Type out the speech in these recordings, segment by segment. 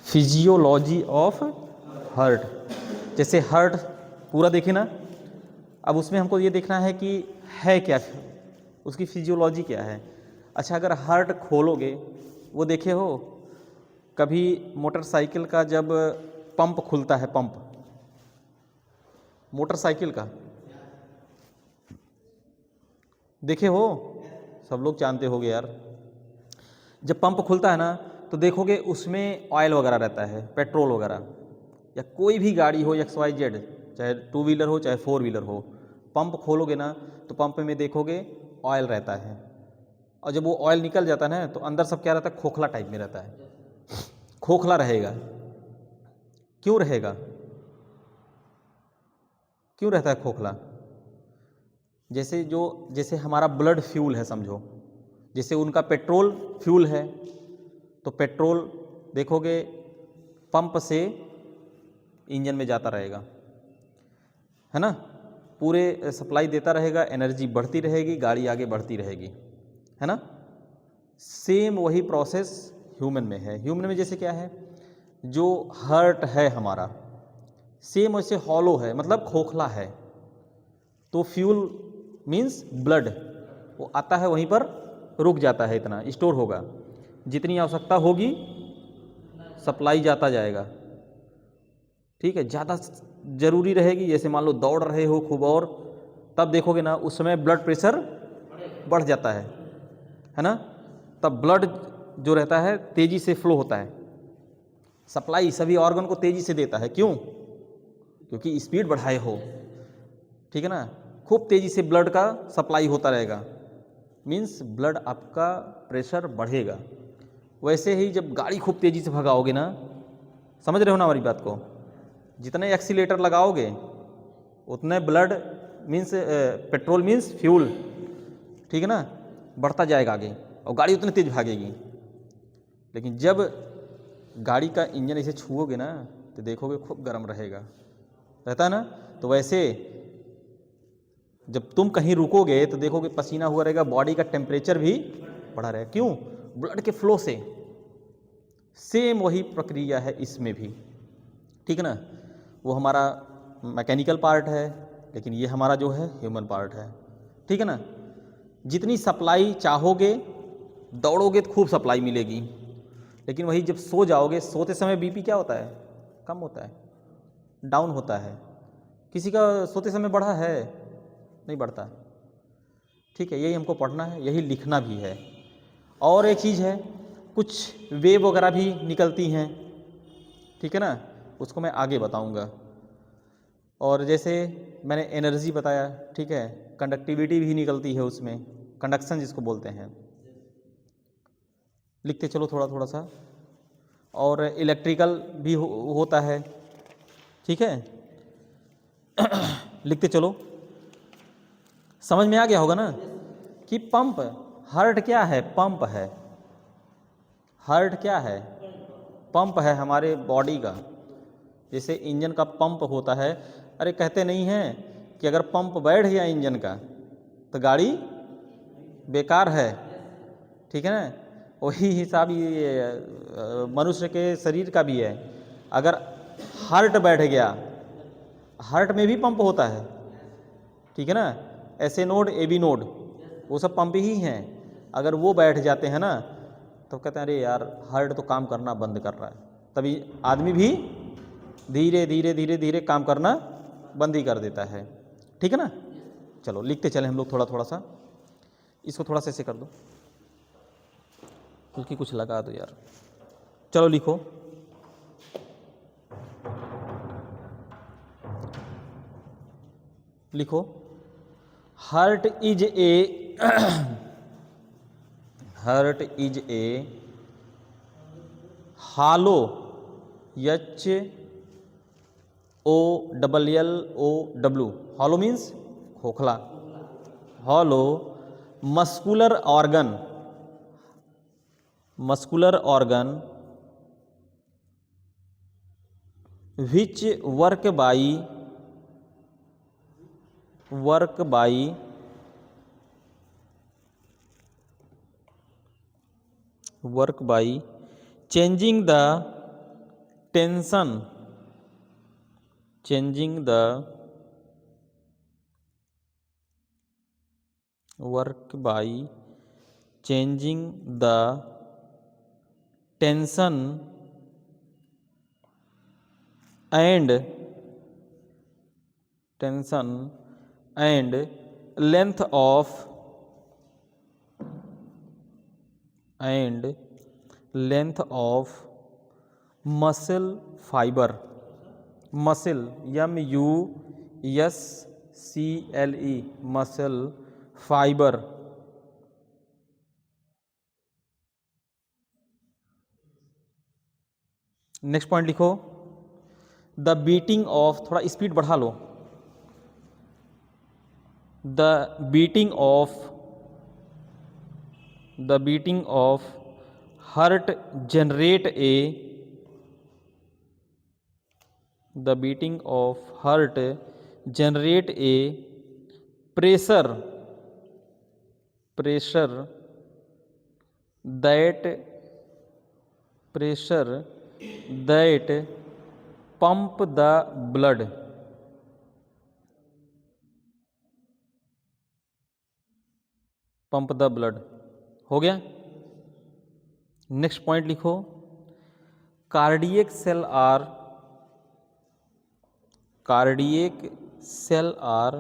Physiology of heart. जैसे heart पूरा देखे ना, अब उसमें हमको ये देखना है कि है क्या, उसकी फिजियोलॉजी क्या है। अच्छा, अगर हार्ट खोलोगे, वो देखे हो कभी मोटरसाइकिल का जब पंप खुलता है, पंप मोटरसाइकिल का देखे हो, सब लोग जानते होगे यार। जब पंप खुलता है ना तो देखोगे उसमें ऑयल वगैरह रहता है, पेट्रोल वगैरह, या कोई भी गाड़ी हो XYZ, चाहे 2 व्हीलर हो चाहे 4 व्हीलर हो, पंप खोलोगे ना तो पंप में देखोगे ऑयल रहता है। और जब वो ऑयल निकल जाता है ना तो अंदर सब क्या रहता है, खोखला टाइप में रहता है, खोखला रहेगा। क्यों रहेगा, क्यों रहता है खोखला? जैसे हमारा ब्लड फ्यूल है समझो, जैसे उनका पेट्रोल फ्यूल है, तो पेट्रोल देखोगे पंप से इंजन में जाता रहेगा, है ना, पूरे सप्लाई देता रहेगा, एनर्जी बढ़ती रहेगी, गाड़ी आगे बढ़ती रहेगी, है ना। सेम वही प्रोसेस ह्यूमन में है। ह्यूमन में जैसे क्या है, जो हार्ट है हमारा, सेम वैसे हॉलो है, मतलब खोखला है। तो फ्यूल मीन्स ब्लड, वो आता है वहीं पर रुक जाता है, इतना स्टोर होगा, जितनी आवश्यकता होगी सप्लाई जाता जाएगा, ठीक है। ज़्यादा ज़रूरी रहेगी, जैसे मान लो दौड़ रहे हो खूब, और तब देखोगे ना उस समय ब्लड प्रेशर बढ़ जाता है ना, तब ब्लड जो रहता है तेज़ी से फ्लो होता है, सप्लाई सभी ऑर्गन को तेज़ी से देता है। क्यों? क्योंकि स्पीड बढ़ाए हो, ठीक है ना, खूब तेज़ी से ब्लड का सप्लाई होता रहेगा, मीन्स ब्लड आपका प्रेशर बढ़ेगा। वैसे ही जब गाड़ी खूब तेज़ी से भगाओगे ना, समझ रहे हो ना हमारी बात को, जितने एक्सीलेटर लगाओगे उतने blood means petrol means fuel, ठीक है ना, बढ़ता जाएगा आगे, और गाड़ी उतनी तेज़ भागेगी। लेकिन जब गाड़ी का इंजन ऐसे छुओगे ना तो देखोगे खूब गर्म रहेगा, रहता है ना। तो वैसे जब तुम कहीं रुकोगे तो देखोगे पसीना हुआ रहेगा, बॉडी का टेम्परेचर भी बढ़ा रहेगा। क्यों? ब्लड के फ्लो से। सेम वही प्रक्रिया है इसमें भी, ठीक है ना। वो हमारा मैकेनिकल पार्ट है, लेकिन ये हमारा जो है ह्यूमन पार्ट है, ठीक है ना। जितनी सप्लाई चाहोगे, दौड़ोगे तो खूब सप्लाई मिलेगी, लेकिन वही जब सो जाओगे, सोते समय बीपी क्या होता है, कम होता है, डाउन होता है। किसी का सोते समय बढ़ा है? नहीं बढ़ता, ठीक है। यही हमको पढ़ना है, यही लिखना भी है। और एक चीज़ है, कुछ वेव वगैरह भी निकलती हैं, ठीक है ना, उसको मैं आगे बताऊंगा। और जैसे मैंने एनर्जी बताया, ठीक है, कंडक्टिविटी भी निकलती है उसमें, कंडक्शन जिसको बोलते हैं। लिखते चलो थोड़ा थोड़ा सा। और इलेक्ट्रिकल भी होता है, ठीक है। लिखते चलो, समझ में आ गया होगा ना कि पंप, हार्ट क्या है, पंप है। हार्ट क्या है? पंप है हमारे बॉडी का। जैसे इंजन का पंप होता है, अरे कहते नहीं हैं कि अगर पंप बैठ गया इंजन का तो गाड़ी बेकार है, ठीक है ना। वही हिसाब ये मनुष्य के शरीर का भी है। अगर हार्ट बैठ गया, हार्ट में भी पंप होता है, ठीक है ना, ऐसे नोड ए बी नोड, वो सब पंप ही हैं। अगर वो बैठ जाते हैं ना तो कहते हैं अरे यार हार्ट तो काम करना बंद कर रहा है, तभी आदमी भी धीरे धीरे धीरे धीरे काम करना बंद ही कर देता है, ठीक है ना। चलो लिखते चले हम लोग थोड़ा थोड़ा सा, इसको थोड़ा सा ऐसे कर दो, क्योंकि कुछ लगा दो यार। चलो लिखो, लिखो, heart is a heart is a hollow, H O double L O W, hollow means खोखला, hollow muscular organ, muscular organ which work by changing the tension, changing the work by changing the tension and length of muscle fibre, muscle MUSCLE muscle fibre. Next point लिखो, the beating of, थोड़ा speed बढ़ा लो, the beating of heart generate a, the beating of heart generate a pressure that pump the blood, हो गया। Next point लिखो, cardiac cell are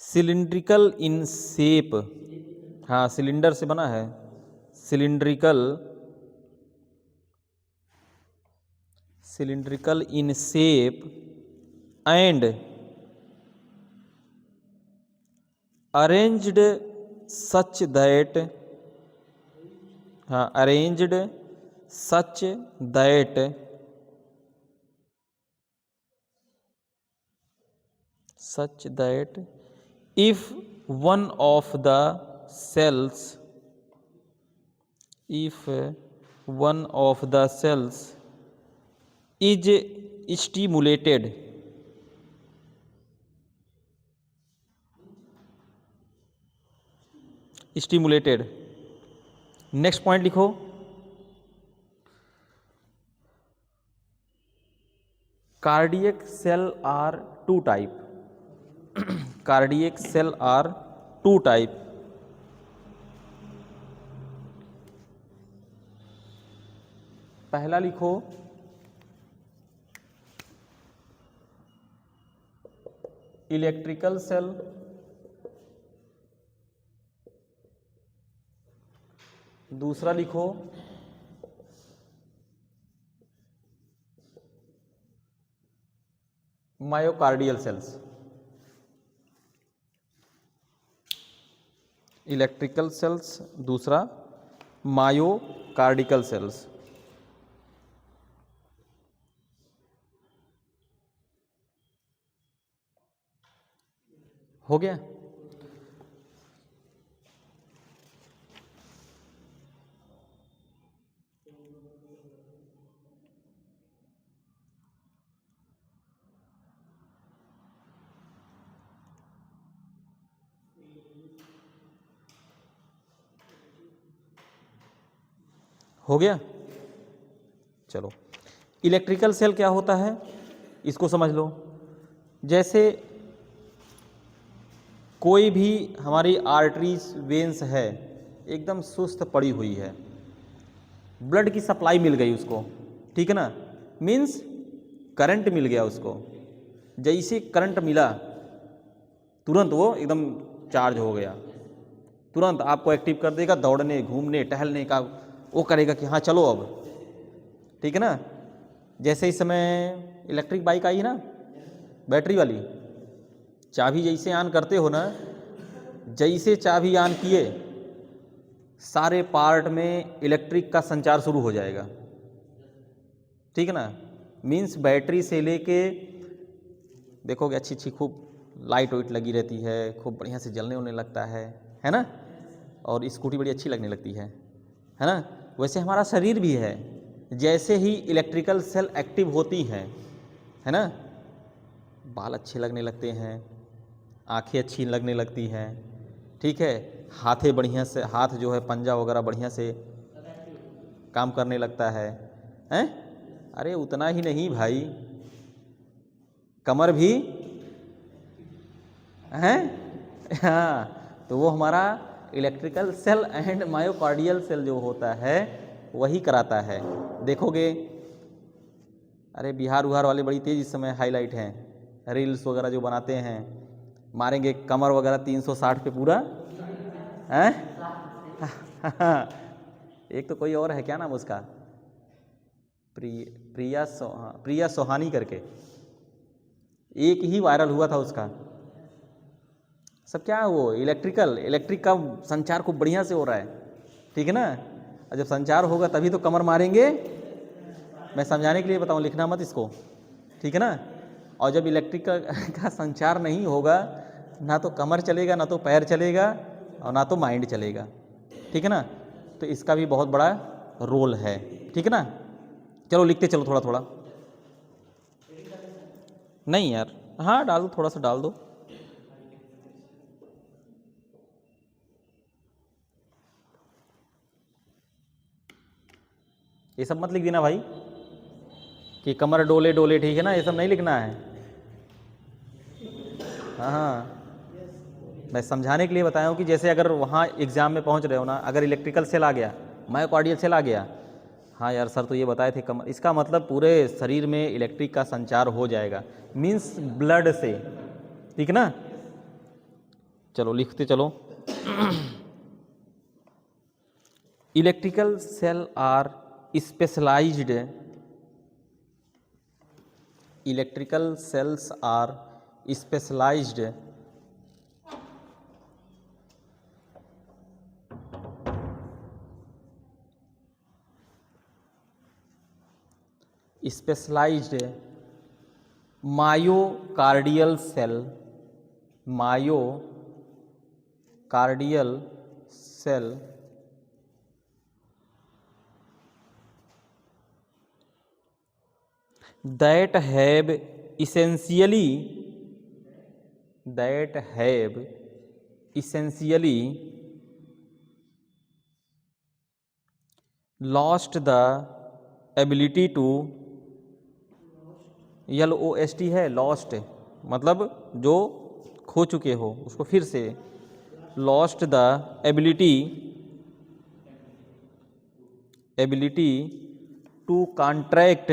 cylindrical in shape, हाँ cylinder से बना है, cylindrical in shape and arranged such that, हाँ arranged such that if one of the cells is stimulated, next point लिखो, cardiac cell are two type, पहला लिखो electrical cell, दूसरा लिखो मायोकार्डियल सेल्स, इलेक्ट्रिकल सेल्स, दूसरा मायोकार्डिकल सेल्स। हो गया। हो गया। चलो, इलेक्ट्रिकल सेल क्या होता है इसको समझ लो। जैसे कोई भी हमारी आर्टरीज वेन्स है एकदम सुस्त पड़ी हुई है, ब्लड की सप्लाई मिल गई उसको, ठीक है ना, मीन्स करंट मिल गया उसको। जैसे करंट मिला तुरंत वो एकदम चार्ज हो गया, तुरंत आपको एक्टिव कर देगा, दौड़ने घूमने टहलने का वो करेगा कि हाँ चलो अब, ठीक है ना। जैसे इस समय इलेक्ट्रिक बाइक आई है ना, बैटरी वाली, चाबी जैसे ऑन करते हो ना, जैसे चाबी ऑन किए सारे पार्ट में इलेक्ट्रिक का संचार शुरू हो जाएगा, ठीक है ना। मीन्स बैटरी से लेके देखोगे अच्छी अच्छी खूब लाइट वाइट लगी रहती है, खूब बढ़िया से जलने होने लगता है ना, और स्कूटी बड़ी अच्छी लगने लगती है ना। वैसे हमारा शरीर भी है, जैसे ही इलेक्ट्रिकल सेल एक्टिव होती हैं, है ना, बाल अच्छे लगने लगते हैं, आंखें अच्छी लगने लगती हैं, ठीक है, हाथ जो है पंजा वगैरह बढ़िया से काम करने लगता है हैं? अरे उतना ही नहीं भाई, कमर भी हैं। हाँ, तो वो हमारा electrical cell and myocardial cell जो होता है वही कराता है। देखोगे, अरे बिहार उहार वाले बड़ी तेज इस समय हाईलाइट हैं, रील्स वगैरह जो बनाते हैं, मारेंगे कमर वगैरह 360 पे पूरा हैं। एक तो कोई और है, क्या नाम उसका, प्रिया सोहानी करके, एक ही वायरल हुआ था उसका। सब क्या है वो, इलेक्ट्रिक का संचार खूब बढ़िया से हो रहा है, ठीक है ना। और जब संचार होगा तभी तो कमर मारेंगे। मैं समझाने के लिए बताऊं, लिखना मत इसको, ठीक है ना। और जब इलेक्ट्रिक का संचार नहीं होगा, ना तो कमर चलेगा, ना तो पैर चलेगा, और ना तो माइंड चलेगा, ठीक है ना। तो इसका भी बहुत बड़ा रोल है, ठीक है ना। चलो लिखते चलो थोड़ा थोड़ा। नहीं यार, हाँ डाल दो, थोड़ा सा डाल दो। ये सब मत लिख देना भाई कि कमर डोले डोले, ठीक है ना, ये सब नहीं लिखना है। हाँ हाँ, मैं समझाने के लिए बताया हूँ कि जैसे अगर वहाँ एग्जाम में पहुँच रहे हो ना, अगर इलेक्ट्रिकल सेल आ गया, मायोकार्डियल सेल आ गया, हाँ यार सर तो ये बताए थे कमर, इसका मतलब पूरे शरीर में इलेक्ट्रिक का संचार हो जाएगा, मीन्स ब्लड से, ठीक है ना। चलो लिखते चलो। Electrical cell are specialised, electrical cells are specialised specialised myocardial cell, myocardial cell that have essentially lost the ability to, LOST है, लॉस्ट मतलब जो खो चुके हो उसको फिर से, lost the ability to contract,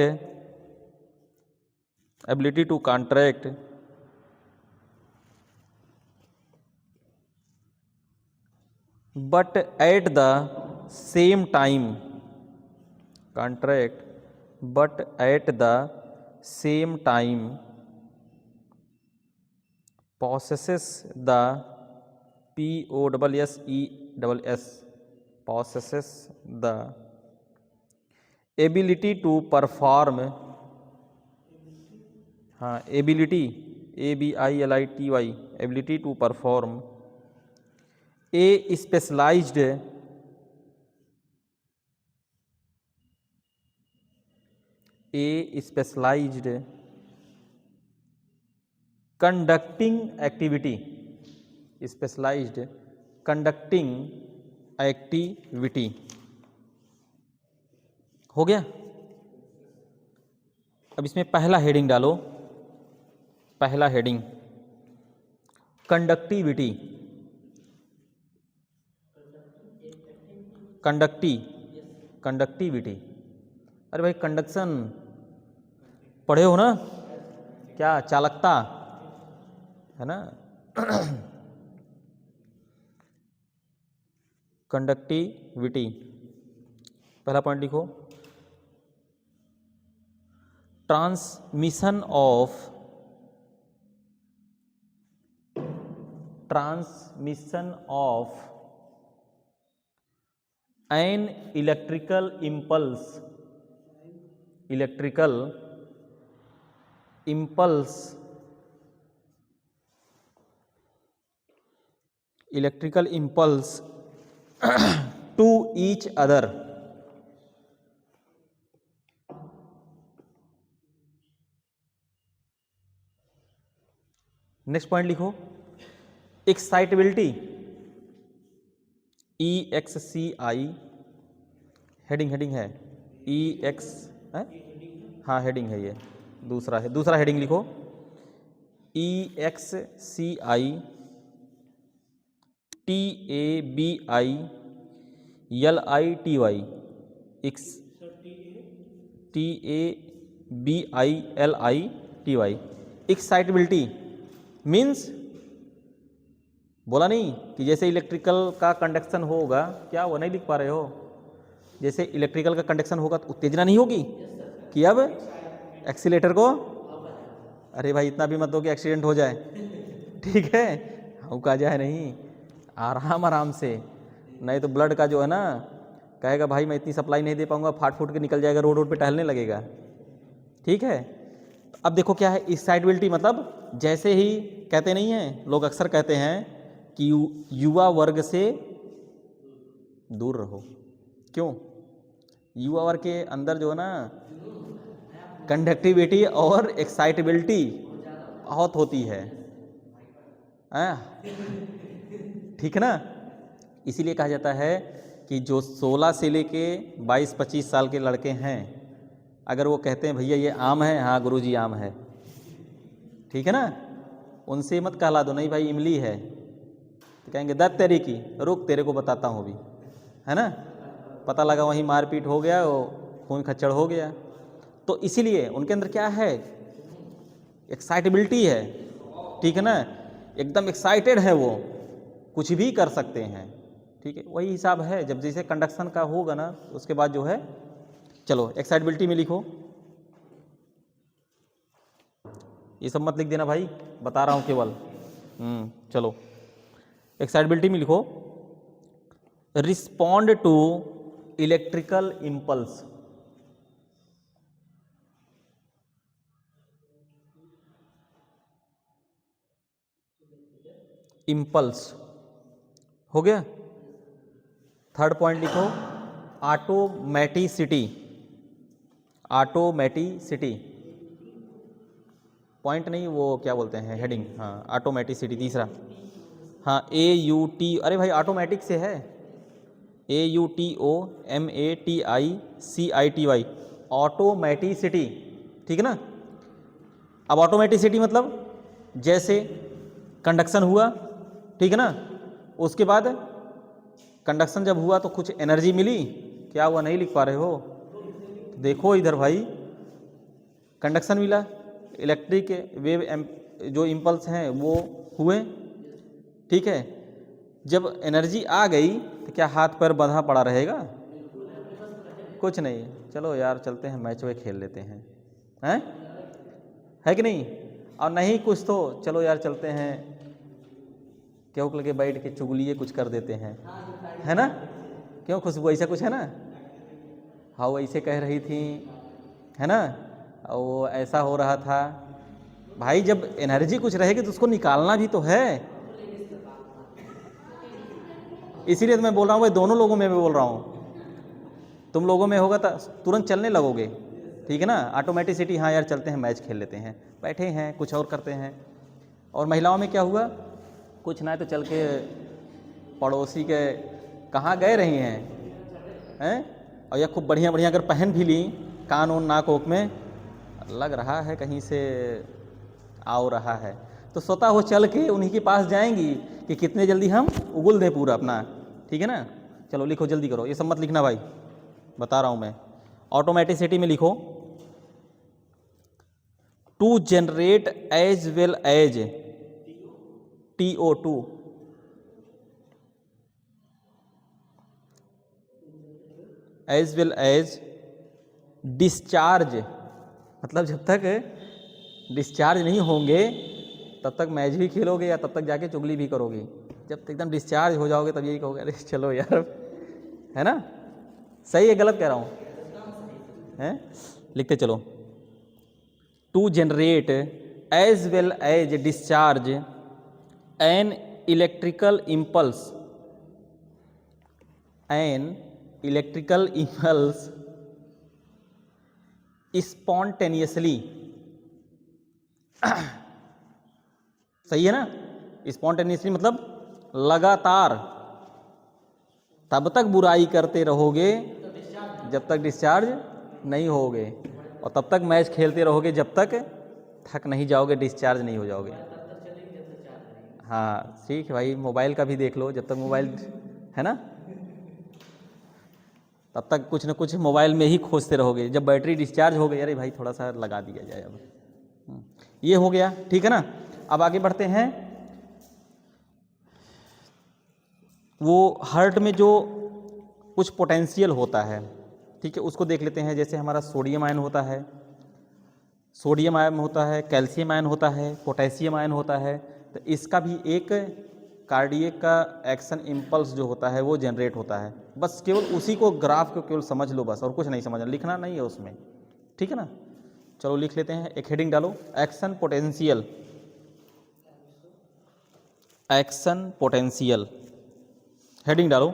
but at the same time contract, but at the same time possesses the POSSESS possesses the ability to perform, हाँ ability, ABILITY, ability to perform a specialised conducting activity, specialised conducting activity. हो गया। अब इसमें पहला heading डालो, पहला heading conductivity, conductivity. अरे भाई कंडक्शन पढ़े हो ना, क्या चालकता है ना। कंडक्टिविटी, पहला पॉइंट लिखो, transmission of an electrical impulse to each other, next point लिखो, एक्साइटेबिलिटी, EXCI, हेडिंग है, EXCI है? हाँ हेडिंग है ये, दूसरा है, दूसरा हेडिंग लिखो EXCITABILITY TABILITY एक्साइटेबिलिटी मीन्स, बोला नहीं कि जैसे इलेक्ट्रिकल का कंडक्शन होगा, क्या वो नहीं लिख पा रहे हो? जैसे इलेक्ट्रिकल का कंडक्शन होगा तो उत्तेजना नहीं होगी कि अब एक्सीलेटर को, अरे भाई इतना भी मत दो कि एक्सीडेंट हो जाए, ठीक है, हुक्का जाए नहीं, आराम आराम से, नहीं तो ब्लड का जो है ना कहेगा भाई मैं इतनी सप्लाई नहीं दे पाऊंगा, फाट फूट के निकल जाएगा, रोड रोड पे टहलने लगेगा, ठीक है। अब देखो क्या है एक्साइटेबिलिटी, मतलब जैसे ही कहते नहीं हैं लोग, अक्सर कहते हैं कि युवा वर्ग से दूर रहो। क्यों? युवा वर्ग के अंदर जो है ना कंडक्टिविटी और एक्साइटेबिलिटी बहुत होती है, ठीक है ना। इसीलिए कहा जाता है कि जो 16 से लेके 22-25 साल के लड़के हैं, अगर वो कहते हैं भैया ये आम है, हाँ गुरुजी आम है, ठीक है ना, उनसे मत कहला दो नहीं भाई इमली है, तो कहेंगे दत्त तेरी की, रुक तेरे को बताता हूँ अभी, है ना, पता लगा वहीं मारपीट हो गया, वो खून खच्चड़ हो गया। तो इसीलिए उनके अंदर क्या है, एक्साइटेबिलिटी है, ठीक है ना, एकदम एक्साइटेड है वो, कुछ भी कर सकते हैं, ठीक है। वही हिसाब है जब जैसे कंडक्शन का होगा ना, उसके बाद जो है, चलो एक्साइटेबिलिटी में लिखो, ये सब मत लिख देना भाई, बता रहा हूँ केवल। चलो एक्साइटेबिलिटी में लिखो respond to electrical impulse, impulse हो गया। थर्ड पॉइंट लिखो ऑटोमेटिसिटी, ऑटोमेटिसिटी पॉइंट नहीं, वो क्या बोलते हैं हेडिंग, हाँ ऑटोमेटिसिटी तीसरा, हाँ AUT, अरे भाई ऑटोमेटिक से है, AUTOMATICITY, ऑटोमेटिसिटी, ठीक है ना। अब ऑटोमेटिसिटी मतलब जैसे कंडक्शन हुआ, ठीक है ना, उसके बाद कंडक्शन जब हुआ तो कुछ एनर्जी मिली, क्या हुआ नहीं लिख पा रहे हो? देखो इधर भाई, कंडक्शन मिला, इलेक्ट्रिक वेव जो इम्पल्स हैं वो हुए, ठीक है। जब एनर्जी आ गई तो क्या हाथ पैर बंधा पड़ा रहेगा? कुछ नहीं, चलो यार चलते हैं मैच वे खेल लेते हैं, हैं है कि नहीं, और नहीं कुछ तो चलो यार चलते हैं क्यों लगे बैठ के चुगलिए कुछ कर देते हैं, है ना, क्यों खुशबू ऐसा कुछ है ना, हाँ वो ऐसे कह रही थी, है ना, वो ऐसा हो रहा था। भाई जब एनर्जी कुछ रहेगी तो उसको निकालना भी तो है, इसीलिए तो मैं बोल रहा हूँ भाई, दोनों लोगों में मैं बोल रहा हूँ, तुम लोगों में होगा तो तुरंत चलने लगोगे, ठीक है ना, ऑटोमेटिसिटी, हाँ यार चलते हैं मैच खेल लेते हैं, बैठे हैं कुछ और करते हैं। और महिलाओं में क्या हुआ, कुछ ना तो चल के पड़ोसी के कहाँ गए रही हैं, और यह खूब बढ़िया बढ़िया अगर पहन भी ली, कान और नाक ओक में लग रहा है कहीं से आओ रहा है, तो स्वतः वो चल के उन्हीं के पास जाएंगी कि कितने जल्दी हम उगल दें पूरा अपना, ठीक है ना। चलो लिखो जल्दी करो, ये सब मत लिखना भाई, बता रहा हूँ मैं। ऑटोमेटिसिटी में लिखो to generate as well as, TO2, as well as discharge, मतलब जब तक डिस्चार्ज नहीं होंगे तब तक मैच भी खेलोगे या तब तक जाके चुगली भी करोगे, जब तक एकदम डिस्चार्ज हो जाओगे तब यही कहोगे अरे चलो यार, है ना, सही है गलत कह रहा हूँ, हैं लिखते चलो, to generate as well as discharge an electrical impulse, an electrical impulse spontaneously, सही है ना, स्पॉन्टेनियसली मतलब लगातार, तब तक बुराई करते रहोगे जब तक डिस्चार्ज नहीं होगे, और तब तक मैच खेलते रहोगे जब तक थक नहीं जाओगे, डिस्चार्ज नहीं हो जाओगे। हाँ ठीक है भाई, मोबाइल का भी देख लो, जब तक मोबाइल है ना तब तक कुछ ना कुछ मोबाइल में ही खोजते रहोगे। जब बैटरी डिस्चार्ज हो गई, अरे भाई थोड़ा सा लगा दिया जाए अब। ये हो गया, ठीक है ना। अब आगे बढ़ते हैं। वो हार्ट में जो कुछ पोटेंशियल होता है, ठीक है, उसको देख लेते हैं। जैसे हमारा सोडियम आयन होता है, सोडियम आयन होता है, कैल्शियम आयन होता है, पोटेशियम आयन होता है। तो इसका भी एक कार्डियक का एक्शन इम्पल्स जो होता है वो जनरेट होता है। बस केवल उसी को, ग्राफ को केवल समझ लो बस, और कुछ नहीं समझना, लिखना नहीं है उसमें, ठीक है ना। चलो लिख लेते हैं, एक हेडिंग डालो, action potential, action potential, heading डालो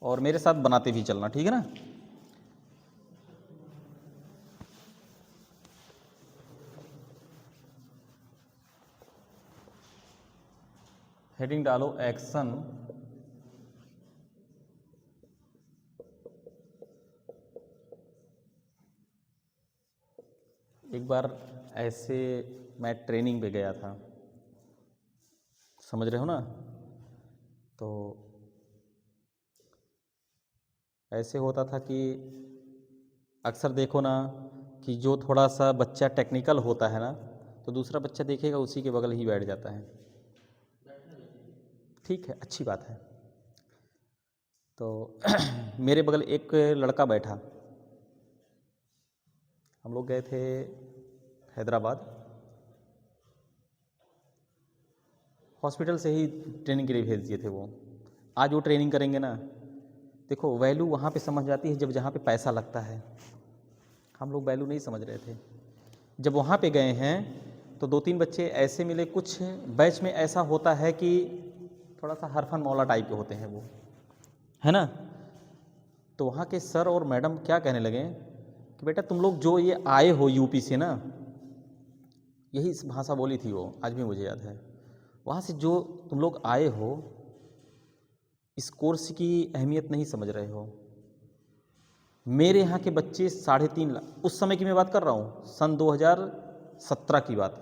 और मेरे साथ बनाते भी चलना, ठीक है ना। हेडिंग डालो एक्शन एक बार ऐसे मैं ट्रेनिंग पे गया था, समझ रहे हो ना। तो ऐसे होता था कि अक्सर देखो ना कि जो थोड़ा सा बच्चा टेक्निकल होता है ना, तो दूसरा बच्चा देखेगा उसी के बगल ही बैठ जाता है। ठीक है, अच्छी बात है। तो मेरे बगल एक लड़का बैठा, हम लोग गए थे हैदराबाद, हॉस्पिटल से ही ट्रेनिंग के लिए भेज दिए थे वो। आज वो ट्रेनिंग करेंगे ना, देखो वैल्यू वहाँ पे समझ जाती है जब जहाँ पे पैसा लगता है। हम लोग वैल्यू नहीं समझ रहे थे। जब वहाँ पे गए हैं तो 2-3 बच्चे ऐसे मिले, कुछ बैच में ऐसा होता है कि थोड़ा सा हरफन मौला टाइप के होते हैं वो, है ना। तो वहाँ के सर और मैडम क्या कहने लगे कि बेटा तुम लोग जो ये आए हो यूपी से ना, यही भाषा बोली थी वो, आज भी मुझे याद है। वहाँ से जो तुम लोग आए हो, इस कोर्स की अहमियत नहीं समझ रहे हो। मेरे यहाँ के बच्चे 3.5 लाख, उस समय की मैं बात कर रहा हूँ, सन 2017 की बात,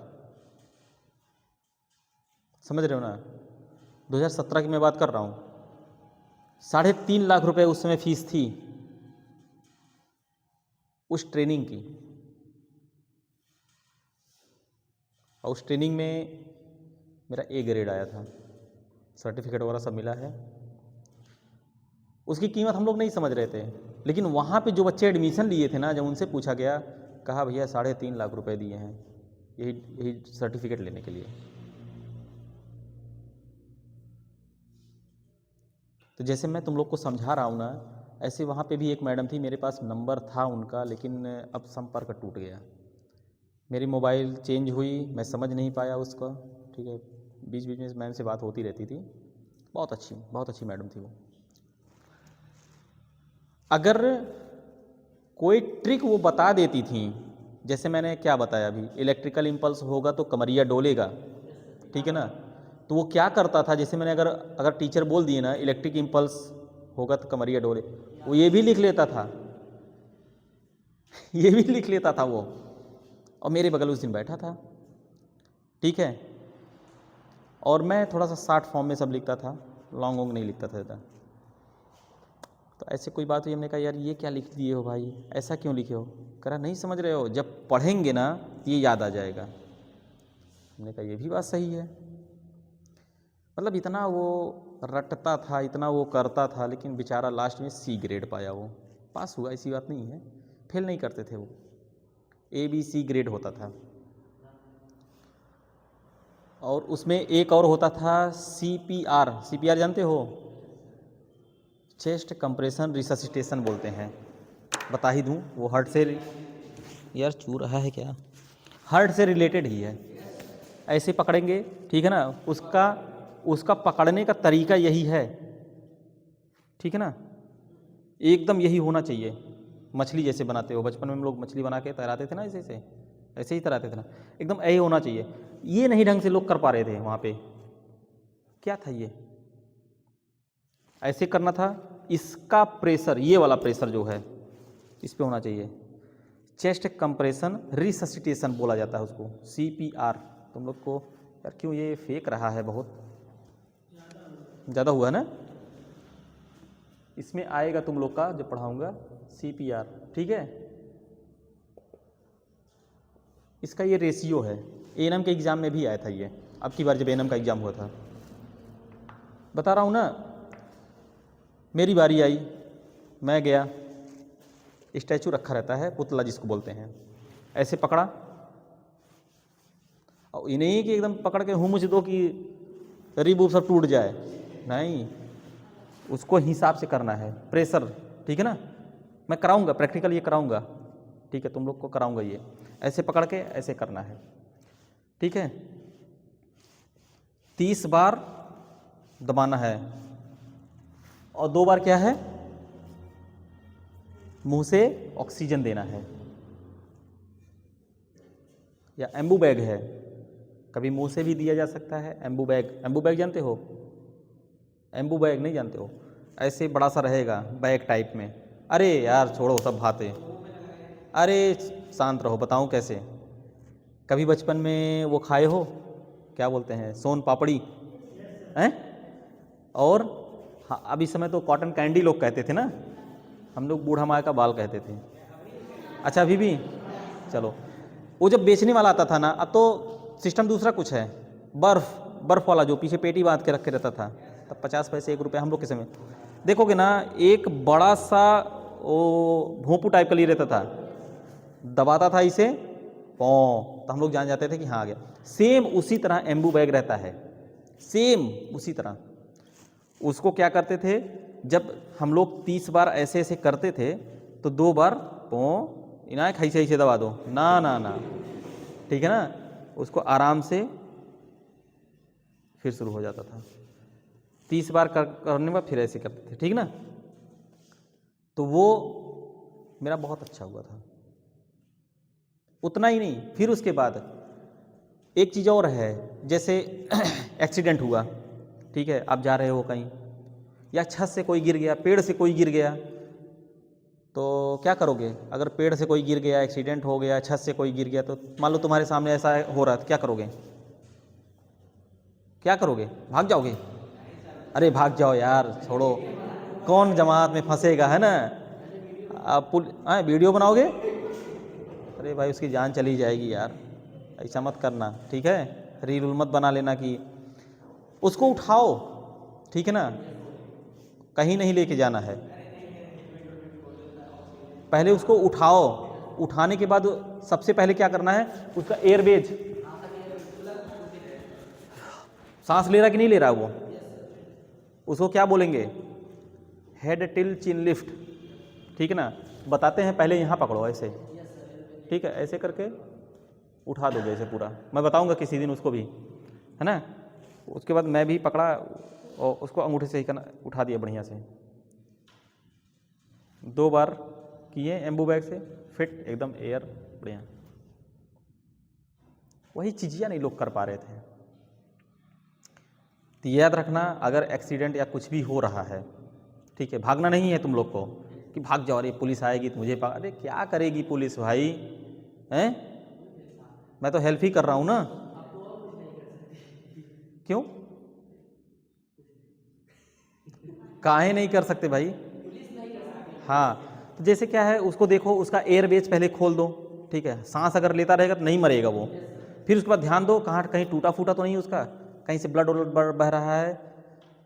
समझ रहे हो ना, 2017 की मैं बात कर रहा हूँ। 3.5 लाख रुपए उस समय फीस थी उस ट्रेनिंग की, और उस ट्रेनिंग में मेरा ए ग्रेड आया था, सर्टिफिकेट वगैरह सब मिला है। उसकी कीमत हम लोग नहीं समझ रहे थे, लेकिन वहाँ पे जो बच्चे एडमिशन लिए थे ना, जब उनसे पूछा गया, कहा भैया 3.5 लाख रुपए दिए हैं यही सर्टिफिकेट लेने के लिए। तो जैसे मैं तुम लोग को समझा रहा हूँ ना, ऐसे वहाँ पे भी एक मैडम थी, मेरे पास नंबर था उनका, लेकिन अब संपर्क टूट गया। मेरी मोबाइल चेंज हुई, मैं समझ नहीं पाया उसका, ठीक है। बीच बीच में मैम से बात होती रहती थी, बहुत अच्छी मैडम थी वो। अगर कोई ट्रिक वो बता देती थी, जैसे मैंने क्या बताया अभी, इलेक्ट्रिकल इम्पल्स होगा तो कमरिया डोलेगा, ठीक है ना। तो वो क्या करता था, जैसे मैंने अगर टीचर बोल दिए ना इलेक्ट्रिक इम्पल्स होगा तो कमरिया डोले, वो ये भी लिख लेता था ये भी लिख लेता था वो, और मेरे बगल उस दिन बैठा था, ठीक है। और मैं थोड़ा सा शॉर्ट फॉर्म में सब लिखता था, लॉन्ग वॉन्ग नहीं लिखता था ज़्यादा। तो ऐसे कोई बात हुई, हमने कहा यार ये क्या लिख दिए हो भाई, ऐसा क्यों लिखे हो। कह रहा नहीं समझ रहे हो, जब पढ़ेंगे ना ये याद आ जाएगा। हमने कहा ये भी बात सही है। मतलब इतना वो रटता था, इतना वो करता था, लेकिन बेचारा लास्ट में सी ग्रेड पाया। वो पास हुआ, ऐसी बात नहीं है, फेल नहीं करते थे वो, ABC ग्रेड होता था। और उसमें एक और होता था CPR जानते हो, चेस्ट कंप्रेशन रिससिटेशन बोलते हैं। बता ही दूं, वो हार्ट से, यार चू रहा है क्या, हार्ट से रिलेटेड ही है। ऐसे पकड़ेंगे, ठीक है ना, उसका पकड़ने का तरीका यही है, ठीक है ना, एकदम यही होना चाहिए। मछली जैसे बनाते हो, बचपन में हम लोग मछली बना के तैराते थे ना, ऐसे ही तैराते थे ना, एकदम यही होना चाहिए। ये नहीं ढंग से लोग कर पा रहे थे वहाँ पे। क्या था ये, ऐसे करना था, इसका प्रेशर, ये वाला प्रेशर जो है इस पे होना चाहिए। चेस्ट कंप्रेशन रिससिटेशन बोला जाता है उसको, CPR। तुम लोग को यार क्यों ये फेक रहा है, बहुत ज़्यादा हुआ ना। इसमें आएगा तुम लोग का जो पढ़ाऊंगा CPR, ठीक है। इसका ये रेशियो है, एएनएम के एग्ज़ाम में भी आया था ये, अब की बार जब एएनएम का एग्ज़ाम हुआ था। बता रहा हूँ ना, मेरी बारी आई, मैं गया, स्टैचू रखा रहता है, पुतला जिसको बोलते हैं, ऐसे पकड़ा, और ये नहीं कि एकदम पकड़ के हूँ मुझे दो कि रीब ऊब सब टूट जाए, नहीं, उसको हिसाब से करना है प्रेशर, ठीक है ना। मैं कराऊंगा प्रैक्टिकल, ये कराऊंगा, ठीक है, तुम लोग को कराऊंगा। ये ऐसे पकड़ के ऐसे करना है, ठीक है। 30 बार दबाना है, और 2 बार क्या है, मुंह से ऑक्सीजन देना है। या एम्बू बैग है, कभी मुंह से भी दिया जा सकता है। एम्बू बैग, एम्बू बैग जानते हो? एम्बू बैग नहीं जानते हो? ऐसे बड़ा सा रहेगा बैग टाइप में। अरे यार छोड़ो सब बातें, अरे शांत रहो, बताऊं कैसे। कभी बचपन में वो खाए हो, क्या बोलते हैं, सोन पापड़ी हैं, और हाँ अब इस समय तो कॉटन कैंडी लोग कहते थे ना, हम लोग बूढ़ा माँ का बाल कहते थे। अच्छा अभी भी, चलो। वो जब बेचने वाला आता था ना, अब तो सिस्टम दूसरा कुछ है, बर्फ़ वाला जो पीछे पेटी बांध के रखे रहता था, तब 50 पैसे 1 रुपये हम लोग के समय देखोगे ना, एक बड़ा सा वो भोंपू टाइप का लिए रहता था, दबाता था इसे पौ, तो हम लोग जान जाते थे कि हाँ आ गया। सेम उसी तरह एम्बू बैग रहता है, सेम उसी तरह। उसको क्या करते थे, जब हम लोग 30 बार ऐसे ऐसे करते थे तो 2 बार पौ इना खैसे ऐसे दबा दो, ना ना ना, ठीक है ना। उसको आराम से फिर शुरू हो जाता था। 30 बार करने के बाद फिर ऐसे करते थे, ठीक ना। तो वो मेरा बहुत अच्छा हुआ था। उतना ही नहीं, फिर उसके बाद एक चीज़ और है, जैसे एक्सीडेंट हुआ, ठीक है, आप जा रहे हो कहीं, या छत से कोई गिर गया, पेड़ से कोई गिर गया, तो क्या करोगे? अगर पेड़ से कोई गिर गया, एक्सीडेंट हो गया, छत से कोई गिर गया, तो मान लो तुम्हारे सामने ऐसा हो रहा है, तो क्या करोगे? क्या करोगे? भाग जाओगे? अरे भाग जाओ यार, छोड़ो, कौन जमात में फंसेगा, है ना। आप वीडियो बनाओगे, अरे भाई उसकी जान चली जाएगी यार, ऐसा मत करना, ठीक है। रील मत बना लेना कि उसको उठाओ, ठीक है ना, कहीं नहीं लेके जाना है, पहले उसको उठाओ। उठाने के बाद सबसे पहले क्या करना है, उसका एयरवेज, सांस ले रहा कि नहीं ले रहा वो, उसको क्या बोलेंगे, हेड टिल चिन लिफ्ट, ठीक है ना। बताते हैं, पहले यहाँ पकड़ो ऐसे, ठीक है, ऐसे करके उठा दोगे ऐसे पूरा। मैं बताऊंगा किसी दिन उसको भी, है ना। उसके बाद मैं भी पकड़ा और उसको अंगूठे से ही करना, उठा दिया बढ़िया से। 2 बार किए एम्बू बैग से, फिट एकदम एयर बढ़िया। वही चीज़ियाँ नहीं लोग कर पा रहे थे। तो याद रखना, अगर एक्सीडेंट या कुछ भी हो रहा है, ठीक है, भागना नहीं है तुम लोग को कि भाग जाओ, अरे पुलिस आएगी तो मुझे अरे क्या करेगी पुलिस भाई, हैं, मैं तो हेल्प ही कर रहा हूँ ना। क्यों? काहे नहीं कर सकते भाई? हाँ, तो जैसे क्या है, उसको देखो, उसका एयरवेज पहले खोल दो, ठीक है, सांस अगर लेता रहेगा तो नहीं मरेगा वो। फिर उसके बाद ध्यान दो कहाँ कहीं टूटा फूटा तो नहीं उसका, कहीं से ब्लड बह रहा है,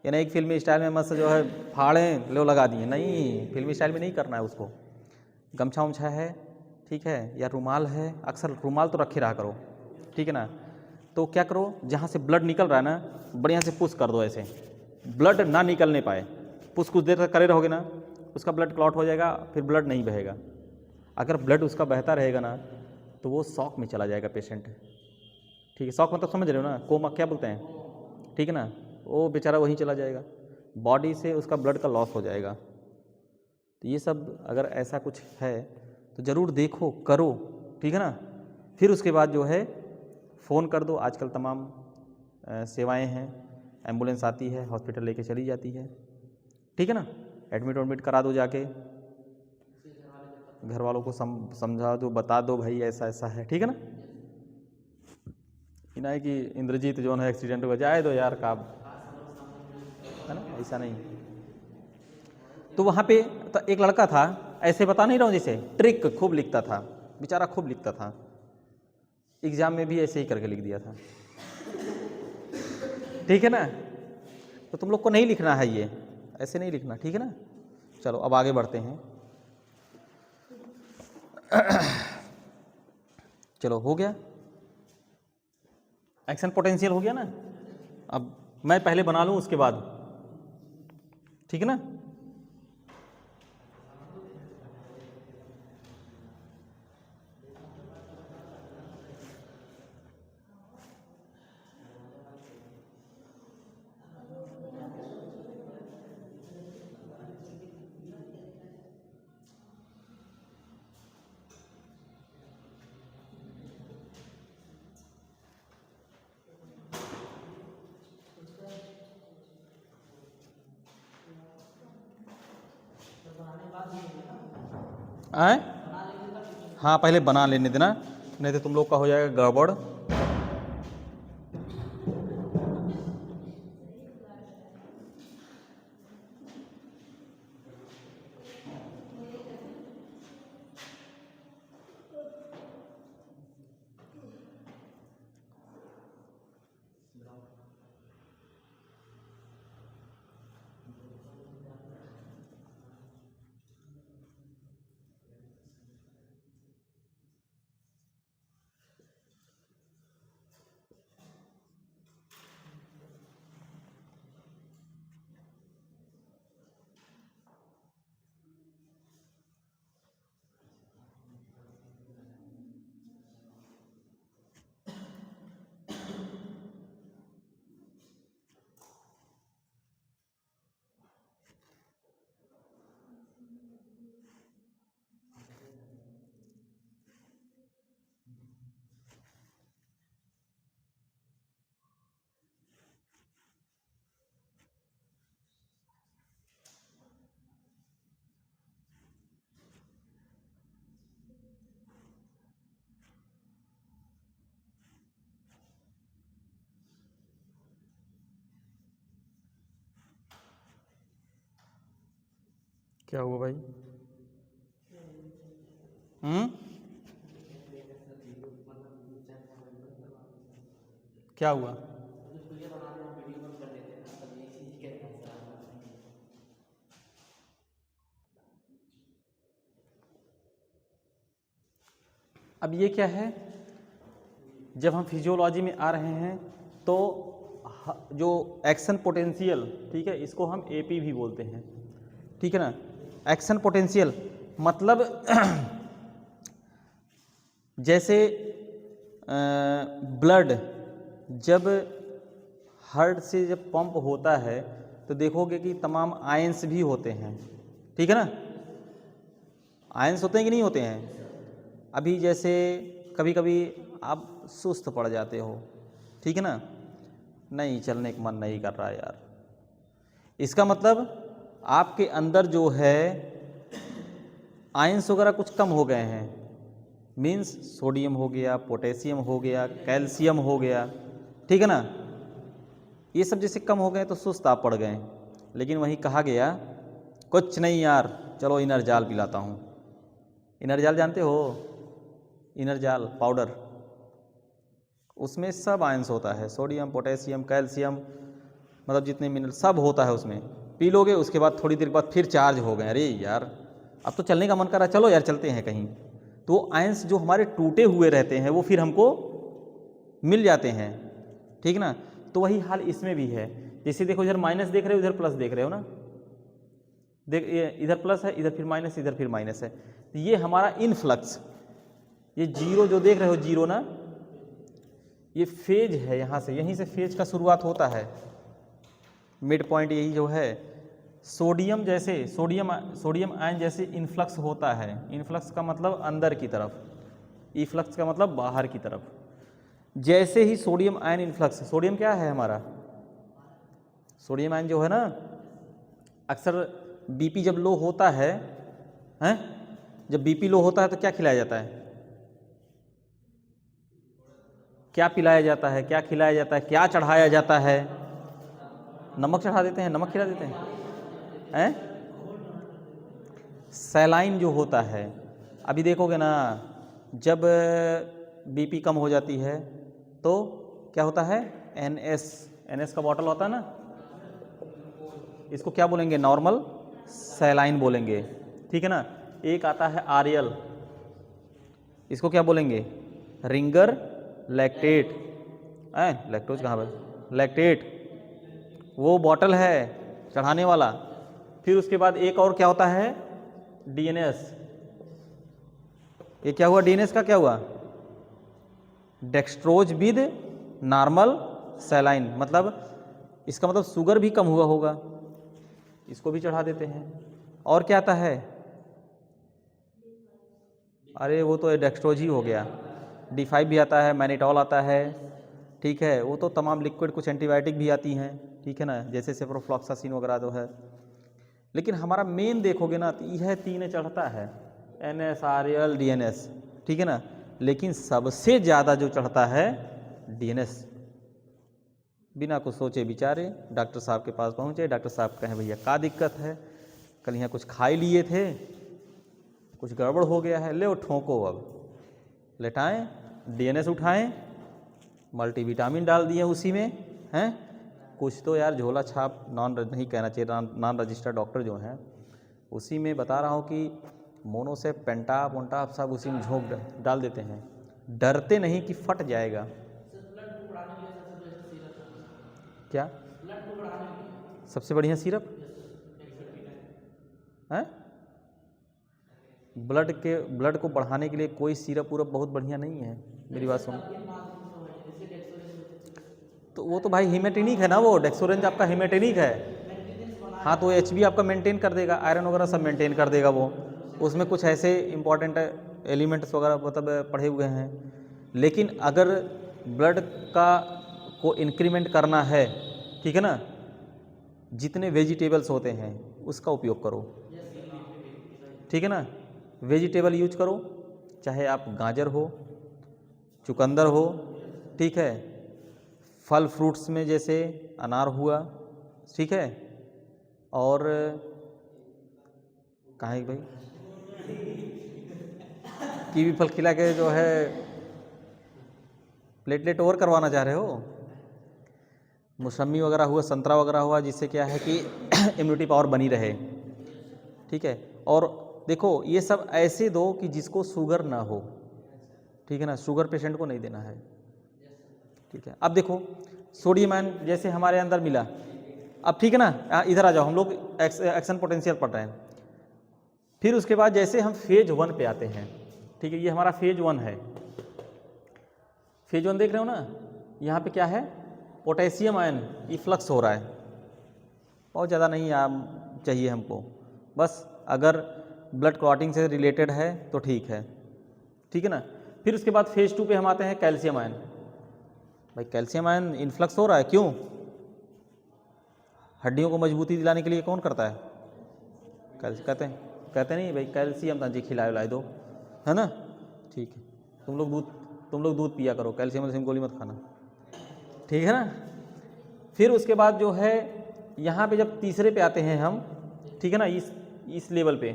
या नहीं फिल्मी स्टाइल में मस्त जो है फाड़ें लो लगा दिए, नहीं, फिल्मी स्टाइल में नहीं करना है उसको। गमछा उमछा है, ठीक है, या रुमाल है, अक्सर रुमाल तो रखे रहा करो, ठीक है ना। तो क्या करो, जहाँ से ब्लड निकल रहा है ना, बढ़िया से पुश कर दो, ऐसे ब्लड ना निकलने पाए। पुश कुछ देर तक करे रहोगे ना, उसका ब्लड क्लॉट हो जाएगा, फिर ब्लड नहीं बहेगा। अगर ब्लड उसका बहता रहेगा ना, तो वो शॉक में चला जाएगा पेशेंट, ठीक है। शॉक मतलब समझ रहे हो ना, कोमा क्या बोलते हैं, ठीक है ना, वो बेचारा वहीं चला जाएगा, बॉडी से उसका ब्लड का लॉस हो जाएगा। तो ये सब अगर ऐसा कुछ है तो ज़रूर देखो, करो, ठीक है ना। फिर उसके बाद जो है फ़ोन कर दो, आजकल तमाम सेवाएं हैं, एम्बुलेंस आती है, हॉस्पिटल लेके चली जाती है, ठीक है ना। एडमिट करा दो जाके, घर वालों को समझा दो, बता दो भाई ऐसा ऐसा है, ठीक है ना। ये ना है कि इंद्रजीत जो है एक्सीडेंट हो जाए दो यार का, है ना, ऐसा नहीं। तो वहाँ पे तो एक लड़का था, ऐसे बता नहीं रहा हूँ, जैसे ट्रिक खूब लिखता था बेचारा, खूब लिखता था, एग्जाम में भी ऐसे ही करके लिख दिया था, ठीक है ना। तो तुम लोग को नहीं लिखना है, ये ऐसे नहीं लिखना, ठीक है ना। चलो अब आगे बढ़ते हैं। चलो हो गया, एक्शन पोटेंशियल हो गया ना। अब मैं पहले बना लूँ उसके बाद, ठीक है ना। आए, हाँ पहले बना लेने देना, नहीं तो तुम लोग का हो जाएगा गड़बड़। क्या हुआ भाई? क्या हुआ? अब ये क्या है, जब हम फिजियोलॉजी में आ रहे हैं तो जो एक्शन पोटेंशियल, ठीक है, इसको हम एपी भी बोलते हैं, ठीक है ना। एक्शन पोटेंशियल मतलब जैसे ब्लड जब हार्ट से जब पंप होता है तो देखोगे कि तमाम आयंस भी होते हैं, ठीक है ना। आयंस होते हैं कि नहीं होते हैं। अभी जैसे कभी कभी आप सुस्त पड़ जाते हो, ठीक है ना, नहीं चलने का मन नहीं कर रहा यार, इसका मतलब आपके अंदर जो है आयंस वगैरह कुछ कम हो गए हैं, मीन्स सोडियम हो गया, पोटेशियम हो गया, कैल्शियम हो गया, ठीक है ना। ये सब जैसे कम हो गए तो सुस्त आप पड़ गए। लेकिन वहीं कहा गया कुछ नहीं यार, चलो इनरजाल पिलाता हूँ। इनरजाल जानते हो, इनरजाल पाउडर, उसमें सब आयंस होता है, सोडियम, पोटेशियम, कैल्शियम, मतलब जितने मिनरल सब होता है उसमें। पी लोगे उसके बाद थोड़ी देर बाद फिर चार्ज हो गए, अरे यार अब तो चलने का मन कर रहा है, चलो यार चलते हैं कहीं। तो आयंस जो हमारे टूटे हुए रहते हैं वो फिर हमको मिल जाते हैं, ठीक ना। तो वही हाल इसमें भी है, जैसे देखो इधर माइनस देख रहे हो, इधर प्लस देख रहे हो ना, देख इधर प्लस है, इधर फिर माइनस, इधर फिर माइनस है। तो ये हमारा इनफ्लक्स, ये जीरो जो देख रहे हो, जीरो ना, ये फेज है, यहाँ से यहीं से फेज का शुरुआत होता है, मिड पॉइंट यही जो है। सोडियम जैसे सोडियम आयन जैसे इनफ्लक्स होता है, इनफ्लक्स का मतलब अंदर की तरफ, इफ्लक्स का मतलब बाहर की तरफ। जैसे ही सोडियम आयन इनफ्लक्स, सोडियम क्या है हमारा, सोडियम आयन जो है ना, अक्सर बीपी जब लो होता है, हैं, जब बीपी लो होता है तो क्या खिलाया जाता है, क्या पिलाया जाता है, क्या खिलाया जाता है, क्या चढ़ाया जाता है? नमक चढ़ा देते हैं, नमक खिला देते हैं? सैलाइन जो होता है, अभी देखोगे ना, जब बीपी कम हो जाती है तो क्या होता है, एनएस का बॉटल होता है ना, इसको क्या बोलेंगे, नॉर्मल सैलाइन बोलेंगे, ठीक है ना। एक आता है आरएल, इसको क्या बोलेंगे, रिंगर लैक्टेट, लैक्टोज कहाँ पर, लैक्टेट, वो बॉटल है चढ़ाने वाला। फिर उसके बाद एक और क्या होता है, डीएनएस। ये क्या हुआ, डीएनएस का क्या हुआ, डेक्सट्रोज विद नॉर्मल सैलाइन, मतलब इसका मतलब शुगर भी कम हुआ होगा, इसको भी चढ़ा देते हैं। और क्या आता है, अरे वो तो डेक्सट्रोज ही हो गया, D5 भी आता है, मैनिटॉल आता है, ठीक है, वो तो तमाम लिक्विड, कुछ एंटीबायोटिक भी आती हैं, ठीक है ना, जैसे सेफ्रोफ्लॉक्सासिन वगैरह जो है। लेकिन हमारा मेन देखोगे ना तो यह तीन चढ़ता है, NS, RL, DNS, ठीक है ना। लेकिन सबसे ज़्यादा जो चढ़ता है DNS। बिना कुछ सोचे विचारे डॉक्टर साहब के पास पहुँचे, डॉक्टर साहब कहें भैया क्या दिक्कत है, कल यहाँ कुछ खा ही लिए थे, कुछ गड़बड़ हो गया है, ले ठोंको, अब लेटाएं, DNS उठाएं, मल्टीविटामिन डाल दिए उसी में, हैं, कुछ तो यार झोला छाप, नहीं कहना चाहिए, नॉन रजिस्टर्ड डॉक्टर जो हैं, उसी में बता रहा हूँ कि मोनोसेप, पेंटाप वोंटाप सब उसी में झोंक डाल देते हैं, डरते नहीं कि फट जाएगा। क्या सबसे बढ़िया सिरप है, ब्लड को बढ़ाने के लिए कोई सिरप उरप बहुत बढ़िया नहीं है, मेरी बात सुनो। तो वो तो भाई हिमेटेनिक है ना, वो डेक्सोरेंज आपका हिमेटेनिक है। हाँ तो HB आपका मेंटेन कर देगा, आयरन वगैरह सब मेंटेन कर देगा वो, उसमें कुछ ऐसे इंपॉर्टेंट एलिमेंट्स वगैरह मतलब पढ़े हुए हैं। लेकिन अगर ब्लड को इंक्रीमेंट करना है, ठीक है ना, जितने वेजिटेबल्स होते हैं उसका उपयोग करो, ठीक है ना, वेजिटेबल यूज करो, चाहे आप गाजर हो, चुकंदर हो, ठीक है, फल फ्रूट्स में जैसे अनार हुआ, ठीक है, और कहाँ है भाई, कीवी फल खिला के जो है प्लेटलेट ओवर करवाना चाह रहे हो, मौसमी वगैरह हुआ, संतरा वगैरह हुआ, जिससे क्या है कि इम्यूनिटी पावर बनी रहे, ठीक है। और देखो ये सब ऐसे दो कि जिसको शुगर ना हो, ठीक है ना, शुगर पेशेंट को नहीं देना है, ठीक है। अब देखो सोडियम आयन जैसे हमारे अंदर मिला, अब ठीक है ना, इधर आ जाओ, हम लोग एक्शन पोटेंशियल पढ़ रहे हैं। फिर उसके बाद जैसे हम फेज 1 पे आते हैं, ठीक है, ये हमारा फेज 1 है। फेज 1 देख रहे हो ना, यहाँ पे क्या है, पोटेशियम आयन इफ्लक्स हो रहा है, बहुत ज़्यादा नहीं चाहिए हमको, बस अगर ब्लड क्लॉटिंग से रिलेटेड है तो ठीक है, ठीक है ना। फिर उसके बाद फेज 2 पे हम आते हैं, कैल्शियम आयन। भाई कैल्शियम आयन इन्फ्लक्स हो रहा है, क्यों, हड्डियों को मजबूती दिलाने के लिए कौन करता है, कहते नहीं भाई कैल्शियम जी खिलाए दो, है ना, ठीक है, तुम लोग दूध पिया करो, कैल्शियम गोली मत खाना, ठीक है ना। फिर उसके बाद जो है यहाँ पे जब तीसरे पे आते हैं हम, ठीक है ना, इस लेवल पे,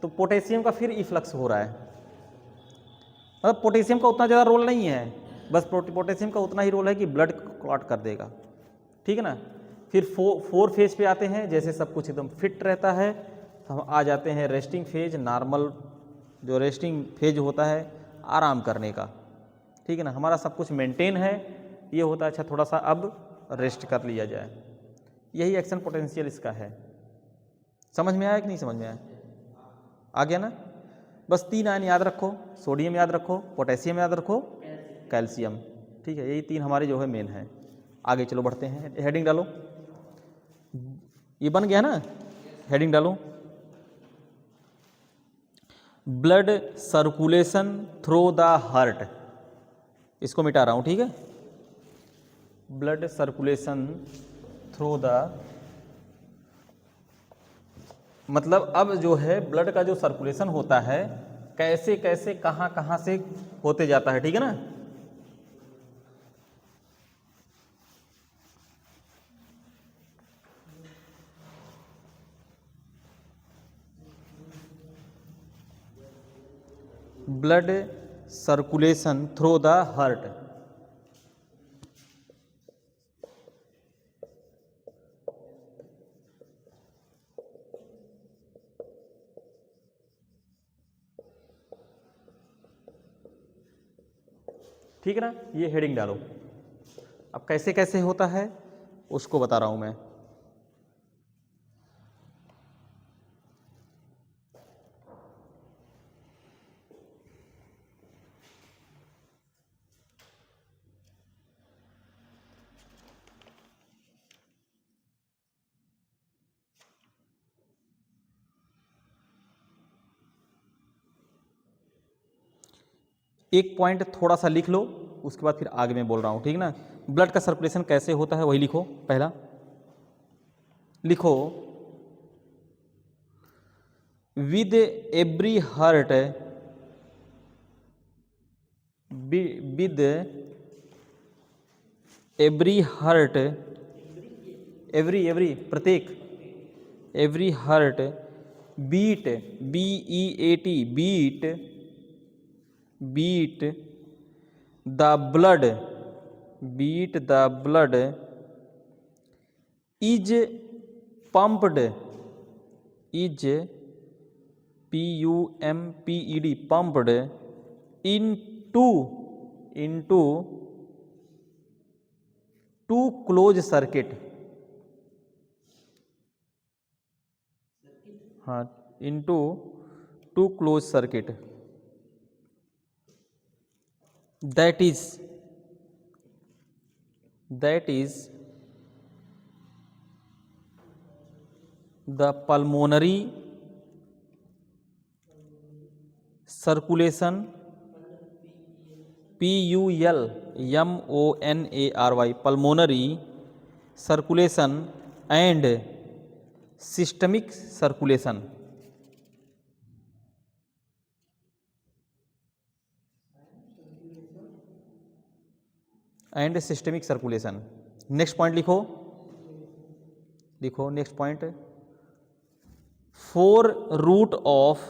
तो पोटेशियम का फिर इफ्लक्स हो रहा है, मतलब पोटेशियम का उतना ज़्यादा रोल नहीं है, बस पोटेशियम का उतना ही रोल है कि ब्लड क्लॉट कर देगा, ठीक है ना। फिर 4 फेज पे आते हैं, जैसे सब कुछ एकदम फिट रहता है तो हम आ जाते हैं रेस्टिंग फेज, नॉर्मल जो रेस्टिंग फेज होता है आराम करने का, ठीक है ना, हमारा सब कुछ मेंटेन है, ये होता है अच्छा थोड़ा सा अब रेस्ट कर लिया जाए, यही एक्शन पोटेंशियल इसका है। समझ में आया कि नहीं समझ में आया, आ गया ना। बस 3 आयन याद रखो, सोडियम याद रखो, पोटेशियम याद रखो, कैल्शियम, ठीक है, यही 3 हमारे जो है मेन है। आगे चलो बढ़ते हैं, हेडिंग डालो, ये बन गया ना, हेडिंग डालो, blood circulation through the heart, इसको मिटा रहा हूं, ठीक है, ब्लड सर्कुलेशन थ्रू द मतलब अब जो है ब्लड का जो सर्कुलेशन होता है कैसे कैसे कहाँ कहाँ से होते जाता है, ठीक है ना। Blood circulation through the heart. ठीक है ना, ये हेडिंग डालो। अब कैसे कैसे होता है उसको बता रहा हूं मैं। एक पॉइंट थोड़ा सा लिख लो, उसके बाद फिर आगे मैं बोल रहा हूं, ठीक ना। ब्लड का सर्कुलेशन कैसे होता है वही लिखो। पहला लिखो, with every heart, with every heart, every प्रत्येक, every heart beat, BEAT beat, beat the blood, beat the blood is pumped, is PUMPED pumped into, into two close circuit, हाँ, into two close circuit, that is the pulmonary circulation, PULMONARY pulmonary circulation and systemic circulation, and systemic circulation. Next point लिखो, लिखो next point, four route of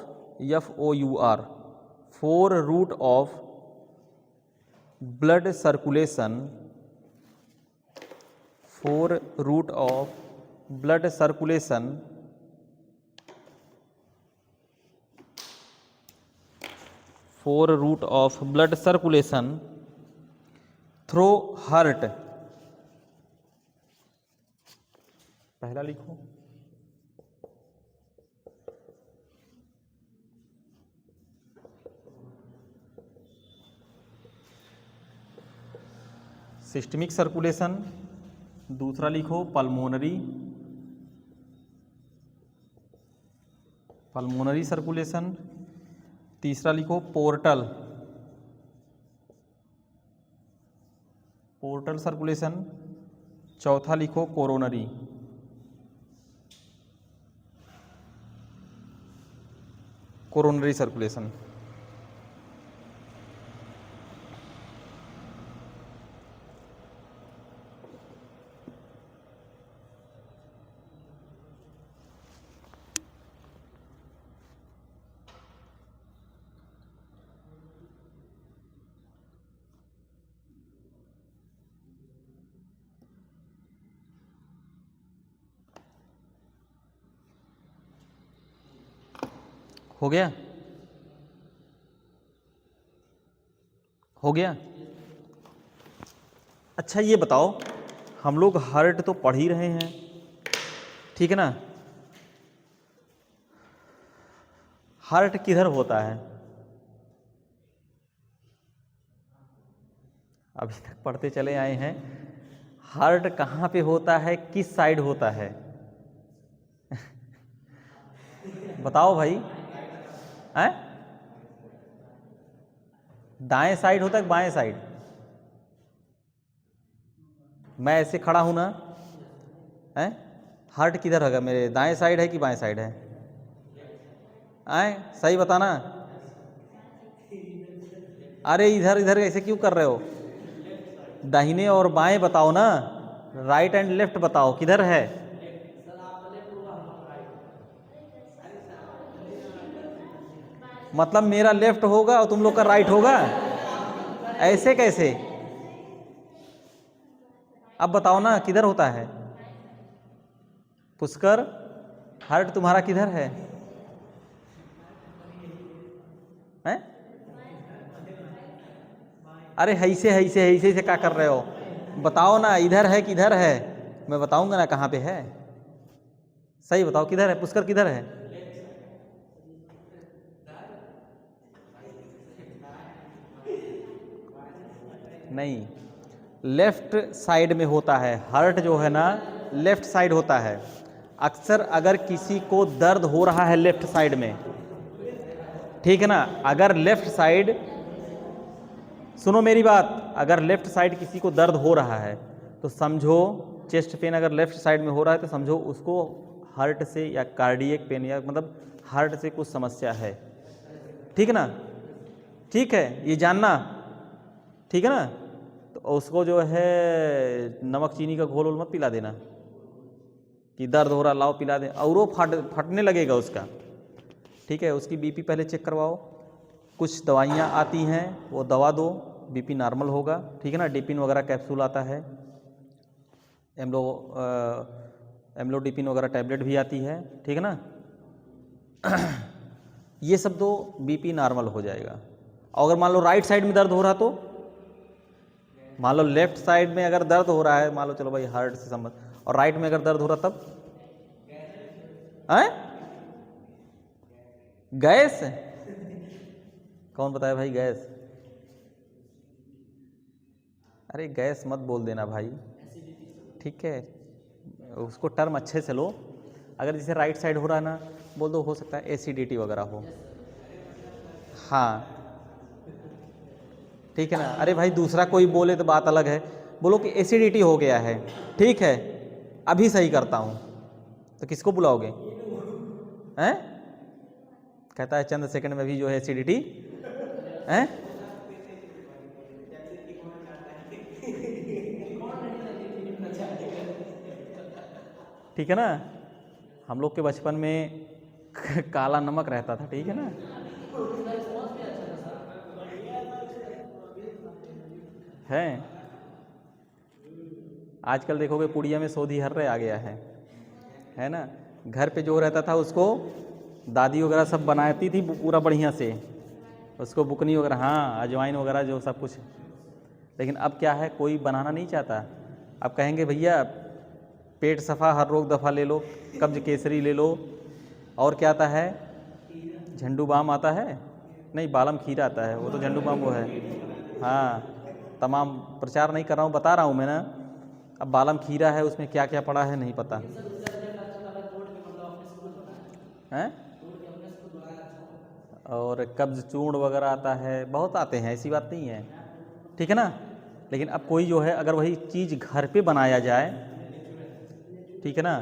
FOUR, four route of blood circulation, four route of blood circulation four route of blood circulation through heart. पहला लिखो, systemic circulation, दूसरा लिखो pulmonary, pulmonary circulation, तीसरा लिखो portal, portal circulation, चौथा लिखो coronary, coronary circulation. हो गया, हो गया। अच्छा ये बताओ, हम लोग हार्ट तो पढ़ ही रहे हैं, ठीक है ना। हार्ट किधर होता है? अभी तक पढ़ते चले आए हैं। हार्ट कहाँ पे होता है, किस साइड होता है? बताओ भाई, हैं? दाएं साइड होता है बाएं साइड? मैं ऐसे खड़ा हूं ना, हैं? हार्ट किधर होगा मेरे, दाएं साइड है कि बाएं साइड है? आए सही बताना। अरे इधर इधर ऐसे क्यों कर रहे हो? दाहिने और बाएं बताओ ना, राइट एंड लेफ्ट बताओ, किधर है? मतलब मेरा लेफ्ट होगा और तुम लोग का राइट होगा? ऐसे कैसे? अब बताओ ना किधर होता है? पुष्कर, हार्ट तुम्हारा किधर है? हैं? अरे हैसे हैसे हैसे से क्या कर रहे हो? बताओ ना इधर है किधर है, मैं बताऊंगा ना कहाँ पे है। सही बताओ किधर है? पुष्कर किधर है? नहीं, लेफ्ट साइड में होता है हार्ट जो है ना, लेफ्ट साइड होता है। अक्सर अगर किसी को दर्द हो रहा है लेफ्ट साइड में, ठीक है ना, अगर लेफ्ट साइड, सुनो मेरी बात, अगर लेफ्ट साइड किसी को दर्द हो रहा है तो समझो, चेस्ट पेन अगर लेफ्ट साइड में हो रहा है तो समझो उसको हार्ट से या कार्डियक पेन या मतलब हार्ट से कुछ समस्या है, ठीक है ना? ठीक है, ये जानना, ठीक है ना? तो उसको जो है नमक चीनी का घोल वोल मत पिला देना कि दर्द हो रहा लाओ पिला दे, और वो फटने लगेगा उसका, ठीक है? उसकी बीपी पहले चेक करवाओ, कुछ दवाइयाँ आती हैं वो दवा दो, बीपी नॉर्मल होगा, ठीक है ना? डिपिन वगैरह कैप्सूल आता है, एम्लोडिपिन वगैरह टैबलेट भी आती है, ठीक है ना? ये सब दो, बीपी नॉर्मल हो जाएगा। और अगर मान लो राइट साइड में दर्द हो रहा तो, मान लो लेफ्ट साइड में अगर दर्द हो रहा है, मान लो चलो भाई हार्ट से संबंध, और राइट में अगर दर्द हो रहा तब हैं? गैस? कौन बताया भाई गैस? अरे गैस मत बोल देना भाई, ठीक है? उसको टर्म अच्छे से लो। अगर जैसे राइट साइड हो रहा है ना, बोल दो हो सकता है एसिडिटी वगैरह हो, हाँ ठीक है ना? अरे भाई दूसरा कोई बोले तो बात अलग है, बोलो कि एसिडिटी हो गया है, ठीक है अभी सही करता हूँ, तो किसको बुलाओगे? हैं? कहता है चंद सेकंड में भी जो है एसिडिटी हैं? ठीक है ना? हम लोग के बचपन में काला नमक रहता था, ठीक है ना? है, आजकल देखोगे पुड़िया में सोधी हर्रे आ गया है ना? घर पे जो रहता था उसको दादी वगैरह सब बनाती थी पूरा बढ़िया से, उसको बुकनी वगैरह, हाँ अजवाइन वगैरह जो सब कुछ। लेकिन अब क्या है, कोई बनाना नहीं चाहता। अब कहेंगे भैया पेट सफ़ा हर रोग दफ़ा ले लो, कब्ज केसरी ले लो, और क्या आता है? झंडू बाम आता है, नहीं बालम खीरा आता है, वो तो झंडू बाम वो है, हाँ तमाम प्रचार नहीं कर रहा हूँ, बता रहा हूँ मैं ना। अब बालम खीरा है, उसमें क्या क्या पड़ा है नहीं पता हैं? और कब्ज चूर्ण वगैरह आता है, बहुत आते हैं, ऐसी बात नहीं है, ठीक है ना? लेकिन अब कोई जो है अगर वही चीज़ घर पे बनाया जाए, ठीक है ना,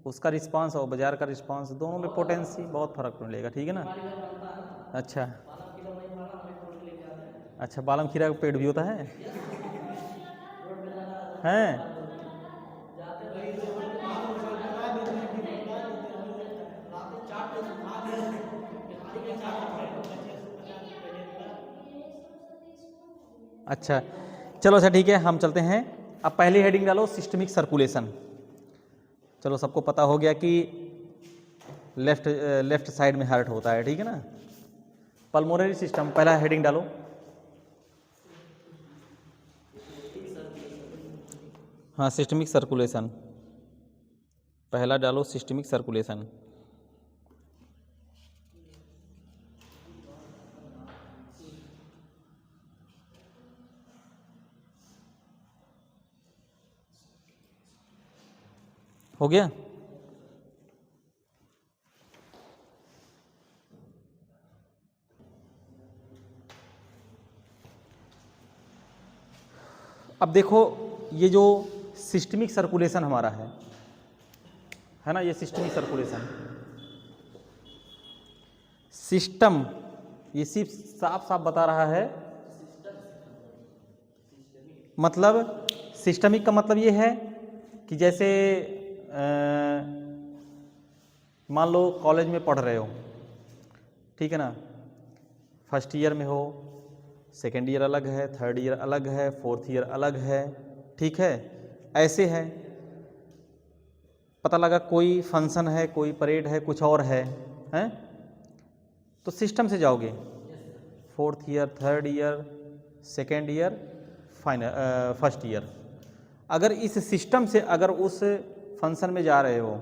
उसका रिस्पांस और बाज़ार का रिस्पांस दोनों में पोटेंसी बहुत फ़र्क मिलेगा, ठीक है ना? अच्छा अच्छा, बालम खीरा का पेड़ भी होता है हैं? अच्छा चलो, अच्छा ठीक है, हम चलते हैं। अब पहली हेडिंग डालो सिस्टमिक सर्कुलेशन। चलो सबको पता हो गया कि लेफ्ट साइड में हार्ट होता है, ठीक है ना? पल्मोनरी सिस्टम, पहला हेडिंग डालो। हाँ सिस्टमिक सर्कुलेशन, पहला डालो सिस्टमिक सर्कुलेशन। हो गया? अब देखो ये जो सिस्टमिक सर्कुलेशन हमारा है ना, ये सिस्टमिक सर्कुलेशन, सिस्टम, ये सिर्फ साफ साफ बता रहा है, मतलब सिस्टमिक का मतलब ये है कि जैसे मान लो कॉलेज में पढ़ रहे हो, ठीक है ना, फर्स्ट ईयर में हो, सेकेंड ईयर अलग है, थर्ड ईयर अलग है, फोर्थ ईयर अलग है, ठीक है, ऐसे है। पता लगा कोई फंक्शन है, कोई परेड है, कुछ और है, हैं, तो सिस्टम से जाओगे, fourth year, third year, second year, final first year. अगर इस सिस्टम से अगर उस फंक्शन में जा रहे हो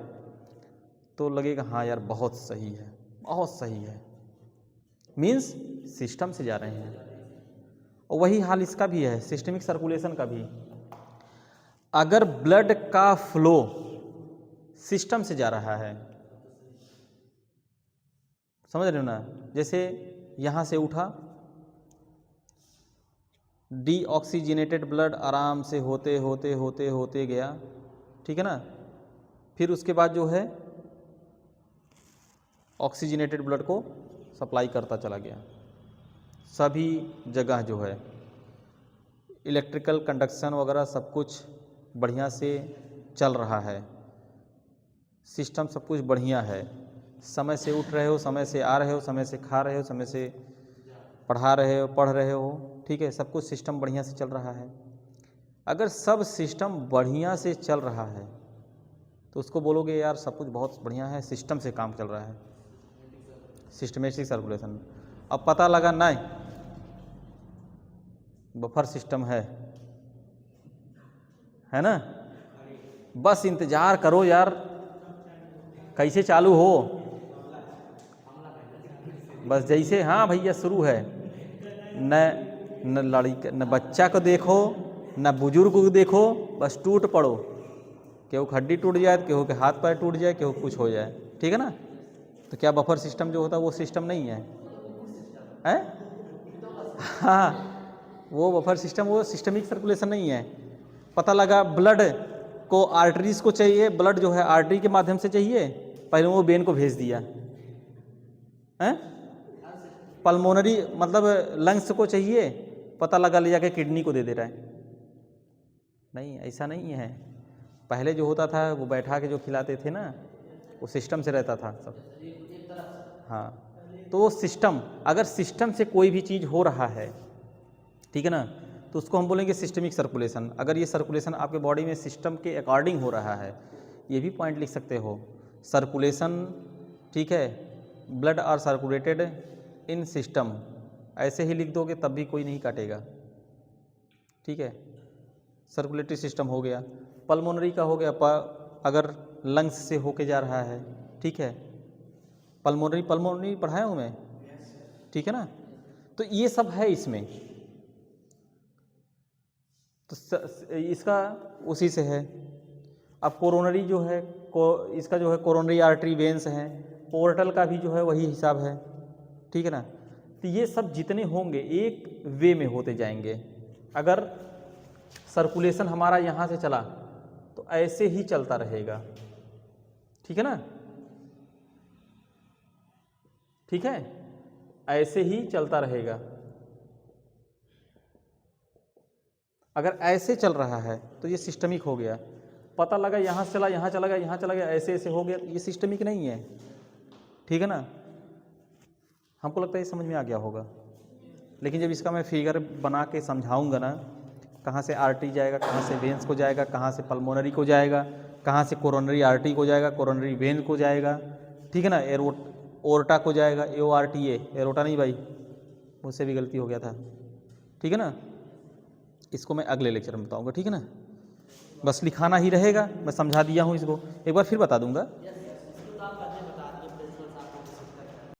तो लगेगा हाँ यार बहुत सही है, बहुत सही है, मीन्स सिस्टम से जा रहे हैं। और वही हाल इसका भी है, सिस्टमिक सर्कुलेशन का भी। अगर ब्लड का फ्लो सिस्टम से जा रहा है, समझ रहे हो ना, जैसे यहाँ से उठा, डीऑक्सीजनेटेड ब्लड आराम से होते होते होते होते गया, ठीक है ना, फिर उसके बाद जो है ऑक्सीजनेटेड ब्लड को सप्लाई करता चला गया, सभी जगह जो है इलेक्ट्रिकल कंडक्शन वगैरह सब कुछ बढ़िया से चल रहा है, सिस्टम सब कुछ बढ़िया है, समय से उठ रहे हो, समय से आ रहे हो, समय से खा रहे हो, समय से पढ़ रहे हो, ठीक है, सब कुछ सिस्टम बढ़िया से चल रहा है। अगर सब सिस्टम बढ़िया से चल रहा है तो उसको बोलोगे यार सब कुछ बहुत बढ़िया है, सिस्टम से काम चल रहा है, सिस्टमेटिक सर्कुलेशन। अब पता लगा नहीं, बफर सिस्टम है ना, बस इंतजार करो यार कैसे चालू हो, बस जैसे हाँ भैया शुरू है, न लड़की न बच्चा को देखो न बुजुर्ग को देखो, बस टूट पड़ो, केहू की हड्डी टूट जाए, केहू के हाथ पैर टूट जाए, केहू कुछ हो जाए, ठीक है ना। तो क्या बफर सिस्टम जो होता है वो सिस्टम नहीं है, हैं? हाँ, वो बफर सिस्टम, वो सिस्टमिक सर्कुलेशन नहीं है। पता लगा ब्लड को आर्टरीज को चाहिए, ब्लड जो है आर्टरी के माध्यम से चाहिए, पहले वो वेन को भेज दिया, हैं? पल्मोनरी मतलब लंग्स को चाहिए, पता लगा ले जाके किडनी को दे दे रहा है। नहीं, ऐसा नहीं है। पहले जो होता था वो बैठा के जो खिलाते थे ना, वो सिस्टम से रहता था सब। हाँ, तो वो सिस्टम, अगर सिस्टम से कोई भी चीज़ हो रहा है, ठीक है ना, तो उसको हम बोलेंगे सिस्टमिक सर्कुलेशन। अगर ये सर्कुलेशन आपके बॉडी में सिस्टम के अकॉर्डिंग हो रहा है, ये भी पॉइंट लिख सकते हो, सर्कुलेशन, ठीक है, blood are circulated in system, ऐसे ही लिख दोगे तब भी कोई नहीं काटेगा, ठीक है। सर्कुलेटरी सिस्टम हो गया, पल्मोनरी का हो गया, अगर लंग्स से होके जा रहा है, ठीक है, पल्मोनरी पढ़ाया हूँ मैं, ठीक है ना, तो ये सब है इसमें। तो इसका उसी से है। अब कोरोनरी जो है इसका जो है कोरोनरी आर्टरी वेन्स हैं, पोर्टल का भी जो है वही हिसाब है, ठीक है ना। तो ये सब जितने होंगे एक वे में होते जाएंगे। अगर सर्कुलेशन हमारा यहाँ से चला तो ऐसे ही चलता रहेगा, ठीक है ना, ठीक है, ऐसे ही चलता रहेगा। अगर ऐसे चल रहा है तो ये सिस्टमिक हो गया। पता लगा यहाँ से चला, यहाँ चला गया, यहाँ चला गया, ऐसे ऐसे हो गया, ये सिस्टमिक नहीं है, ठीक है ना। हमको लगता है ये समझ में आ गया होगा, लेकिन जब इसका मैं फिगर बना के समझाऊंगा ना, कहाँ से आर्टरी जाएगा, कहाँ से वेन्स को जाएगा, कहाँ से पल्मोनरी को जाएगा, कहाँ से कोरोनरी आर्टरी को जाएगा, कोरोनरी वेन को जाएगा, ठीक है ना, ओर्टा को जाएगा, AORTA, एरोटा नहीं भाई, मुझसे भी गलती हो गया था, ठीक है ना। इसको मैं अगले लेक्चर में बताऊंगा, ठीक है ना। बस लिखाना ही रहेगा, मैं समझा दिया हूँ इसको, एक बार फिर बता दूंगा।